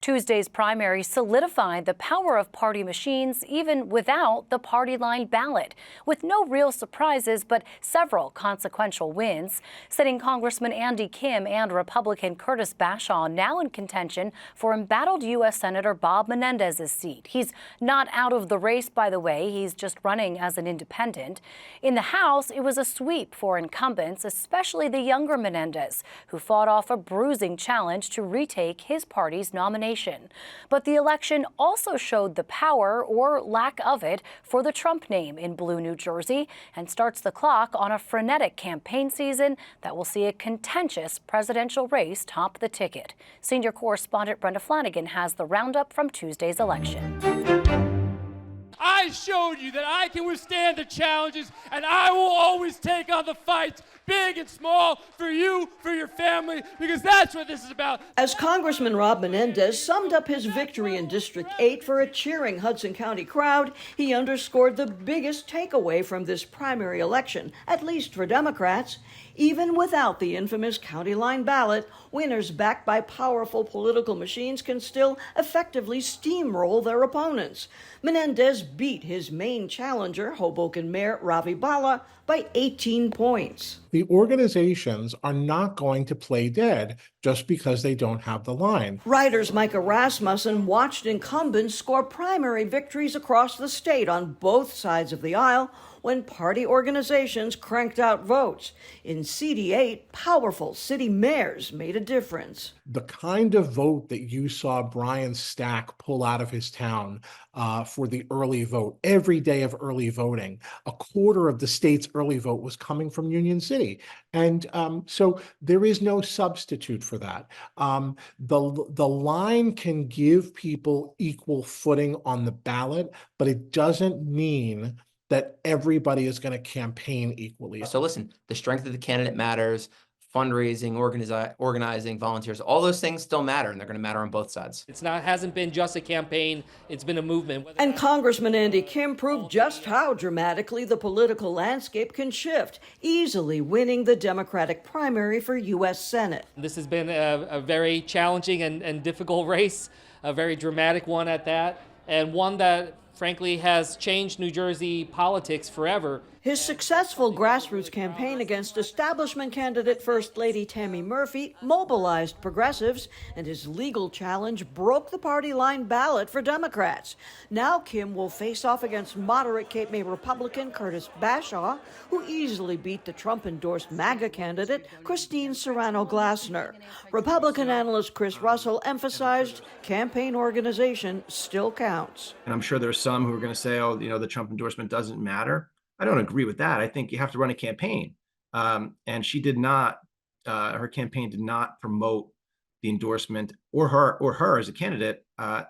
Tuesday's primary solidified the power of party machines even without the party line ballot, with no real surprises but several consequential wins. Sitting Congressman Andy Kim and Republican Curtis Bashaw now in contention for embattled U.S. Senator Bob Menendez's seat. He's not out of the race, by the way. He's just running as an independent. In the House, it was a sweep for incumbents, especially the younger Menendez, who fought off a bruising challenge to retake his party's nomination. But the election also showed the power, or lack of it, for the Trump name in blue New Jersey and starts the clock on a frenetic campaign season that will see a contentious presidential race top the ticket. Senior correspondent Brenda Flanagan has the roundup from Tuesday's election. I showed you that I can withstand the challenges, and I will always take on the fights, big and small, for you, for your family, because that's what this is about. As Congressman Rob Menendez summed up his victory in District 8 for a cheering Hudson County crowd, he underscored the biggest takeaway from this primary election, at least for Democrats. Even without the infamous county line ballot, winners backed by powerful political machines can still effectively steamroll their opponents. Menendez beat his main challenger, Hoboken Mayor Ravi Bala, by 18 points. The organizations are not going to play dead just because they don't have the line. Writers Micah Rasmussen watched incumbents score primary victories across the state on both sides of the aisle when party organizations cranked out votes. In CD8, powerful city mayors made a difference. The kind of vote that you saw Brian Stack pull out of his town for the early vote, every day of early voting, a quarter of the state's early vote was coming from Union City. And so there is no substitute for that. The line can give people equal footing on the ballot, but it doesn't mean that everybody is going to campaign equally. So listen, the strength of the candidate matters, fundraising, organizing, volunteers, all those things still matter, and they're going to matter on both sides. Hasn't been just a campaign, it's been a movement. And Congressman Andy Kim proved just how dramatically the political landscape can shift, easily winning the Democratic primary for U.S. Senate. This has been a very challenging and difficult race, a very dramatic one at that, and one that frankly has changed New Jersey politics forever. His successful grassroots campaign against establishment candidate First Lady Tammy Murphy mobilized progressives, and his legal challenge broke the party line ballot for Democrats. Now Kim will face off against moderate Cape May Republican Curtis Bashaw, who easily beat the Trump-endorsed MAGA candidate Christine Serrano-Glassner. Republican analyst Chris Russell emphasized campaign organization still counts. And I'm sure there's some who are going to say, oh, the Trump endorsement doesn't matter. I don't agree with that. I think you have to run a campaign. And she did not, her campaign did not promote the endorsement or her as a candidate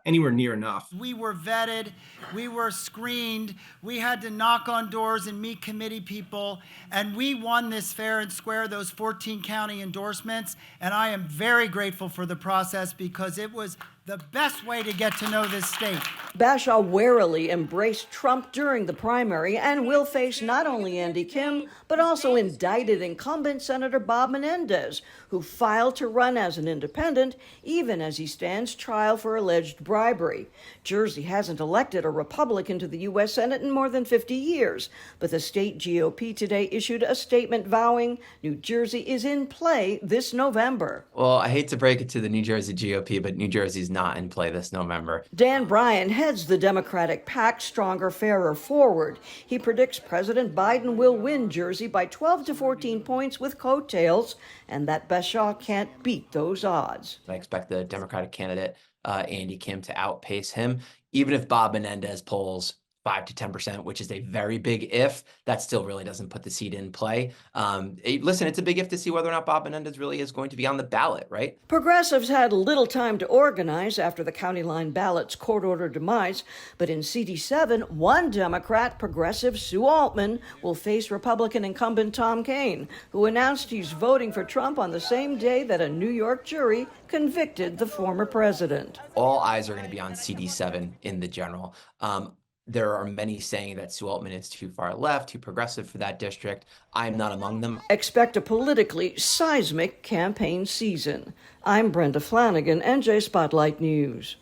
anywhere near enough. We were vetted, we were screened, we had to knock on doors and meet committee people, and we won this fair and square, those 14 county endorsements. And I am very grateful for the process because it was the best way to get to know this state. Bashaw warily embraced Trump during the primary and will face not only Andy Kim, but also indicted incumbent Senator Bob Menendez, who filed to run as an independent, even as he stands trial for alleged bribery. Jersey hasn't elected a Republican to the U.S. Senate in more than 50 years, but the state GOP today issued a statement vowing New Jersey is in play this November. Well, I hate to break it to the New Jersey GOP, but New Jersey's not in play this November. Dan Bryan heads the Democratic PAC Stronger, Fairer Forward. He predicts President Biden will win Jersey by 12 to 14 points with coattails, and that Bashaw can't beat those odds. I expect the Democratic candidate, Andy Kim, to outpace him. Even if Bob Menendez polls 5 to 10%, which is a very big if, that still really doesn't put the seat in play. Listen, it's a big if to see whether or not Bob Menendez really is going to be on the ballot, right? Progressives had little time to organize after the county line ballot's court-ordered demise, but in CD7, one Democrat, progressive Sue Altman, will face Republican incumbent Tom Kean, who announced he's voting for Trump on the same day that a New York jury convicted the former president. All eyes are going to be on CD7 in the general. There are many saying that Sue Altman is too far left, too progressive for that district. I'm not among them. Expect a politically seismic campaign season. I'm Brenda Flanagan, NJ Spotlight News.